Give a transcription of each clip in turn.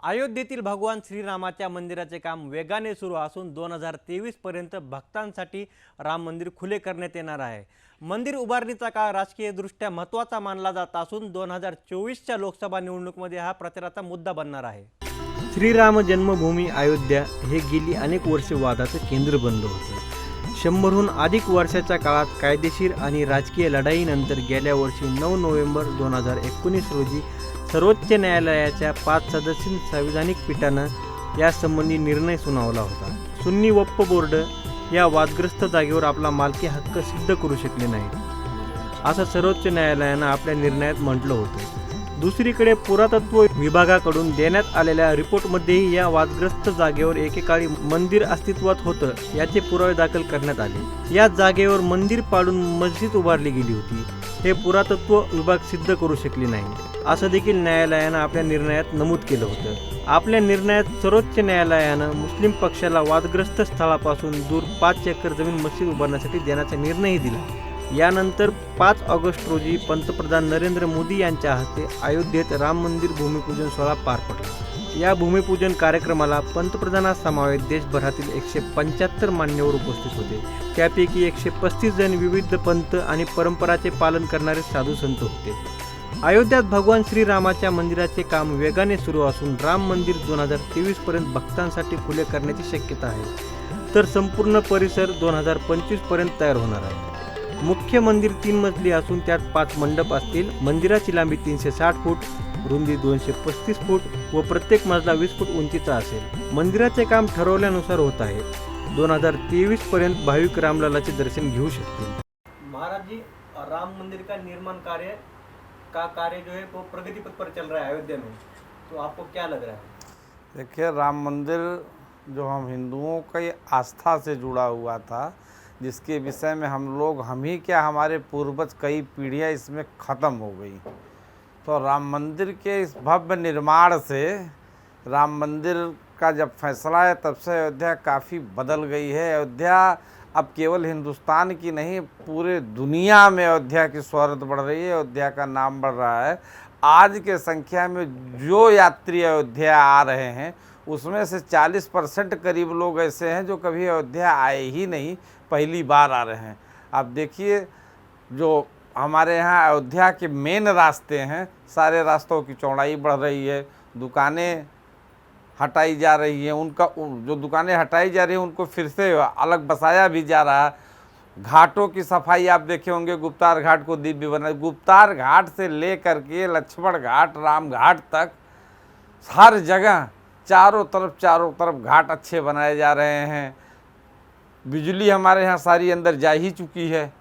अयोध्येतील भगवान श्रीरामाच्या मंदिराचे काम वेगाने सुरू असून 2023 पर्यंत भक्तांसाठी राम मंदिर खुले करण्यात येणार आहे। मंदिर उभारणीचा काळ राजकीयदृष्ट्या महत्त्वाचा मानला जात असून 2024च्या लोकसभा निवडणुकीमध्ये हा प्रचाराचा मुद्दा बनणार आहे। श्रीराम जन्मभूमी अयोध्या हे गेली अनेक वर्षे वादाचं केंद्र बनलं होतं। 100हून अधिक वर्षाच्या काळात कायदेशीर आणि राजकीय लढाईनंतर गेल्या वर्षी 9 नोव्हेंबर 2019 रोजी सर्वोच्च न्यायालयाच्या 5 सदस्यीय संविधानिक पीठानं यासंबंधी निर्णय सुनावला होता। सुन्नी वक्फ बोर्ड या वादग्रस्त जागेवर आपला मालकी हक्क सिद्ध करू शकले नाहीत असं सर्वोच्च न्यायालयानं आपल्या निर्णयात म्हटलं होतं। दुसरीकडे पुरातत्व विभागाकडून देण्यात आलेल्या रिपोर्टमध्येही या वादग्रस्त जागेवर एकेकाळी मंदिर अस्तित्वात होतं याचे पुरावे दाखल करण्यात आले। या जागेवर मंदिर पाडून मस्जिद उभारली गेली होती हे पुरातत्व विभाग सिद्ध करू शकले नाही असं देखील न्यायालयानं आपल्या निर्णयात नमूद केलं होतं। आपल्या निर्णयात सर्वोच्च न्यायालयानं मुस्लिम पक्षाला वादग्रस्त स्थळापासून दूर 5 एकर जमीन मस्जिद उभारण्यासाठी देण्याचा निर्णयही दिला। यानंतर 5 ऑगस्ट रोजी पंतप्रधान नरेंद्र मोदी यांच्या हस्ते अयोध्येत राम मंदिर भूमिपूजन सोहळा पार पडला। या भूमिपूजन कार्यक्रमाला पंतप्रधानासमवेत देशभरातील 175 मान्यवर उपस्थित होते। त्यापैकी 135 जण विविध पंथ आणि परंपराचे पालन करणारे साधू संत होते। अयोध्यात भगवान श्रीरामाच्या मंदिराचे काम वेगाने सुरू असून राम मंदिर 2023 पर्यंत भक्तांसाठी खुले करण्याची शक्यता आहे, तर संपूर्ण परिसर 2025 पर्यंत तयार होणार आहे। मुख्य मंदिर 3 मजली असून त्यात 5 मंडप असतील। मंदिराची लांबी 360 फूट, रुंदी 235 फूट व प्रत्येक मजला 20 फूट उंचीचा असेल। मंदिराचे काम ठरवल्यानुसार होत आहे। 2023 पर्यंत भाविक रामललाचे दर्शन घेऊ शकतील। महाराज जी, राम मंदिर का निर्माण कार्य जो है वो प्रगति पथ पर चल रहा है अयोध्या में, तो आपको क्या लग रहा है? देखिए, राम मंदिर जो हम हिंदुओं की आस्था से जुड़ा हुआ था, जिसके विषय में हम ही क्या हमारे पूर्वज कई पीढ़ियाँ इसमें ख़त्म हो गई। तो राम मंदिर के इस भव्य निर्माण से राम मंदिर का जब फैसला है तब से अयोध्या काफ़ी बदल गई है। अयोध्या अब केवल हिंदुस्तान की नहीं, पूरे दुनिया में अयोध्या की शोहरत बढ़ रही है, अयोध्या का नाम बढ़ रहा है। आज के संख्या में जो यात्री अयोध्या आ रहे हैं उसमें से 40% करीब लोग ऐसे हैं जो कभी अयोध्या आए ही नहीं, पहली बार आ रहे हैं। आप देखिए, जो हमारे यहाँ अयोध्या के मेन रास्ते हैं, सारे रास्तों की चौड़ाई बढ़ रही है, दुकानें हटाई जा रही हैं, उनका जो दुकानें हटाई जा रही हैं उनको फिर से अलग बसाया भी जा रहा है। घाटों की सफाई आप देखे होंगे, गुप्तार घाट को दिव्य बना, गुप्तार घाट से ले करके लक्ष्मण घाट, राम घाट तक हर जगह चारों तरफ घाट अच्छे बनाए जा रहे हैं। बिजली हमारे यहाँ सारी अंदर जा ही चुकी है।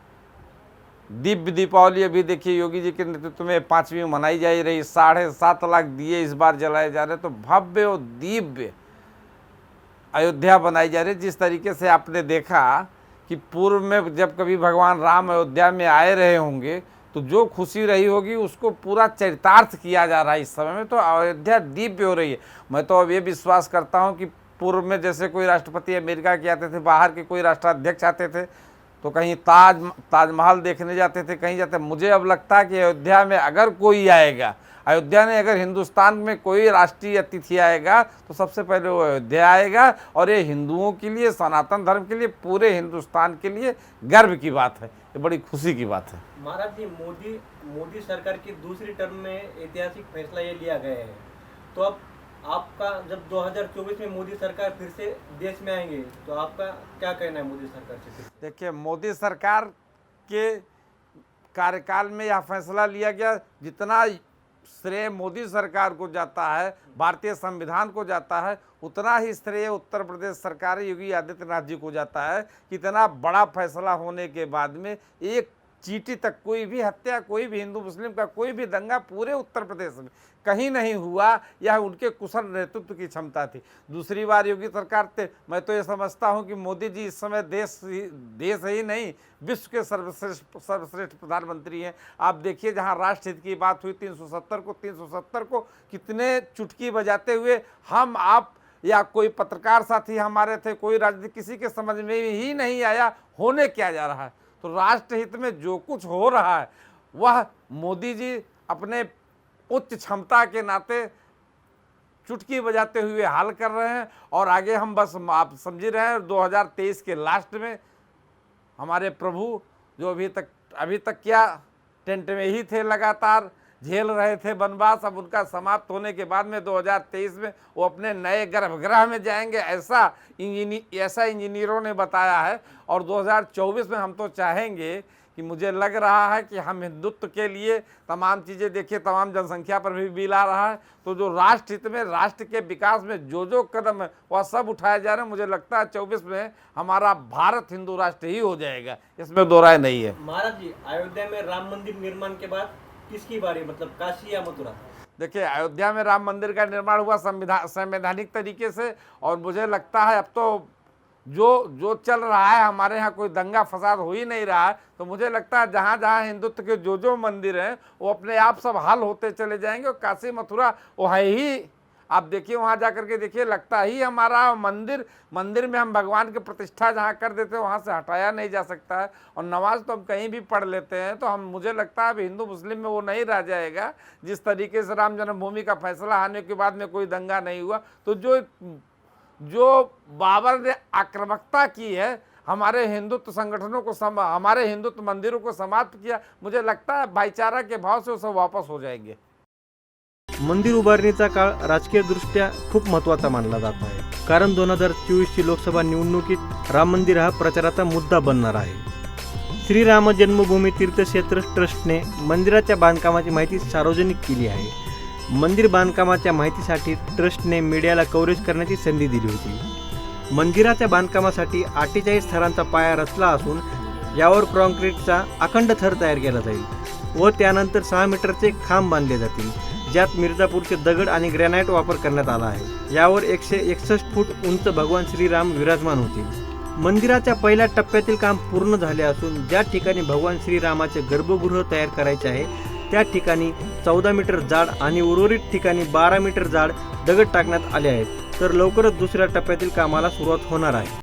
दिव्य दीपावली अभी देखिए योगी जी के नेतृत्व में 5वीं मनाई जा रही। 7.5 लाख दिए इस बार जलाए जा रहे। तो भव्य और दिव्य अयोध्या बनाई जा रही। जिस तरीके से आपने देखा कि पूर्व में जब कभी भगवान राम अयोध्या में आए रहे होंगे तो जो खुशी रही होगी उसको पूरा चरितार्थ किया जा रहा है इस समय में। तो अयोध्या दिव्य हो रही है। मैं तो अब ये विश्वास करता हूँ कि पूर्व में जैसे कोई राष्ट्रपति अमेरिका के आते थे, बाहर के कोई राष्ट्राध्यक्ष आते थे तो कहीं ताजमहल देखने जाते थे, कहीं जाते। मुझे अब लगता है कि अयोध्या में अगर कोई आएगा, अयोध्या में अगर हिंदुस्तान में कोई राष्ट्रीय अतिथि आएगा तो सबसे पहले वो अयोध्या आएगा। और ये हिंदुओं के लिए, सनातन धर्म के लिए, पूरे हिंदुस्तान के लिए गर्व की बात है, ये बड़ी खुशी की बात है। महाराज जी, मोदी सरकार की दूसरी टर्म में ऐतिहासिक फैसला ये लिया गया है, तो अब आपका जब 2024 में मोदी सरकार फिर से देश में आएंगे तो आपका क्या कहना है मोदी सरकार से? देखिए, मोदी सरकार के कार्यकाल में यह फैसला लिया गया, जितना श्रेय मोदी सरकार को जाता है, भारतीय संविधान को जाता है, उतना ही श्रेय उत्तर प्रदेश सरकार योगी आदित्यनाथ जी को जाता है। इतना बड़ा फैसला होने के बाद में एक चींटी तक कोई भी हत्या, कोई भी हिंदू मुस्लिम का कोई भी दंगा पूरे उत्तर प्रदेश में कहीं नहीं हुआ। यह उनके कुशल नेतृत्व की क्षमता थी। दूसरी बार योगी सरकार थे। मैं तो ये समझता हूँ कि मोदी जी इस समय देश ही नहीं, विश्व के सर्वश्रेष्ठ प्रधानमंत्री हैं। आप देखिए, जहाँ राष्ट्र हित की बात हुई 370 को कितने चुटकी बजाते हुए हम आप या कोई पत्रकार साथी हमारे थे, कोई राजनीति, किसी के समझ में ही नहीं आया होने क्या जा रहा है। तो राष्ट्र हित में जो कुछ हो रहा है वह मोदी जी अपने उच्च क्षमता के नाते चुटकी बजाते हुए हाल कर रहे हैं। और आगे हम बस आप समझ रहे हैं 2023 के लास्ट में हमारे प्रभु जो अभी तक क्या टेंट में ही थे, लगातार झेल रहे थे वनवास, अब उनका समाप्त होने के बाद में 2023 में वो अपने नए गर्भगृह में जाएंगे, ऐसा इंजीनियरों ने बताया है। और 2024 में हम तो चाहेंगे कि मुझे लग रहा है कि हम हिंदुत्व के लिए तमाम चीज़ें, देखिए तमाम जनसंख्या पर भी बिल आ रहा है, तो जो राष्ट्र हित में, राष्ट्र के विकास में जो कदम है वह सब उठाए जा रहे हैं। मुझे लगता है 24 में हमारा भारत हिंदू राष्ट्र ही हो जाएगा, इसमें दो राय नहीं है। महाराज जी, अयोध्या में राम मंदिर निर्माण के बाद किसकी बारी, मतलब काशी या मथुरा? देखिए, अयोध्या में राम मंदिर का निर्माण हुआ संवैधानिक तरीके से, और मुझे लगता है अब तो जो चल रहा है, हमारे यहाँ कोई दंगा फसाद हो ही नहीं रहा है, तो मुझे लगता है जहाँ जहाँ हिंदुत्व के जो मंदिर हैं वो अपने आप सब हल होते चले जाएंगे। और काशी मथुरा वो है ही, आप देखिए वहाँ जा करके देखिए, लगता ही हमारा मंदिर में हम भगवान की प्रतिष्ठा जहाँ कर देते हैं वहाँ से हटाया नहीं जा सकता है। और नमाज तो हम कहीं भी पढ़ लेते हैं, तो मुझे लगता है अभी हिंदू मुस्लिम में वो नहीं रह जाएगा। जिस तरीके से राम जन्मभूमि का फैसला आने के बाद में कोई दंगा नहीं हुआ, तो जो बाबर ने आक्रामकता की है, हमारे हिंदुत्व संगठनों को हमारे हिंदुत्व मंदिरों को समाप्त किया, मुझे लगता है भाईचारा के भाव से वो सब वापस हो जाएंगे। मंदिर उभारणीचा काळ राजकीय दृष्ट्या खूप महत्त्वाचा मानला जात आहे, कारण 2024ची लोकसभा निवडणुकीत राम मंदिर हा प्रचाराचा मुद्दा बनणार आहे। श्रीराम जन्मभूमी तीर्थक्षेत्र ट्रस्टने मंदिराच्या बांधकामाची माहिती सार्वजनिक केली आहे। मंदिर बांधकामाच्या माहितीसाठी ट्रस्टने मीडियाला कव्हरेज करण्याची संधी दिली होती। मंदिराच्या बांधकामासाठी 48 थरांचा पाया रचला असून यावर कॉन्क्रीटचा अखंड थर तयार केला जाईल व त्यानंतर 6 मीटरचे खांब बांधले जातील, ज्यात मिर्जापूरचे दगड आणि ग्रॅनाइट वापर करण्यात आला आहे। यावर 161 फूट उंच भगवान श्रीराम विराजमान होतील। मंदिराच्या पहिल्या टप्प्यातील काम पूर्ण झाले असून ज्या ठिकाणी भगवान श्रीरामाचे गर्भगृह तयार करायचे आहे त्या ठिकाणी 14 मीटर जाड आणि उर्वरित ठिकाणी 12 मीटर जाड दगड टाकण्यात आले आहेत। तर लवकरच दुसऱ्या टप्प्यातील कामाला सुरुवात होणार आहे।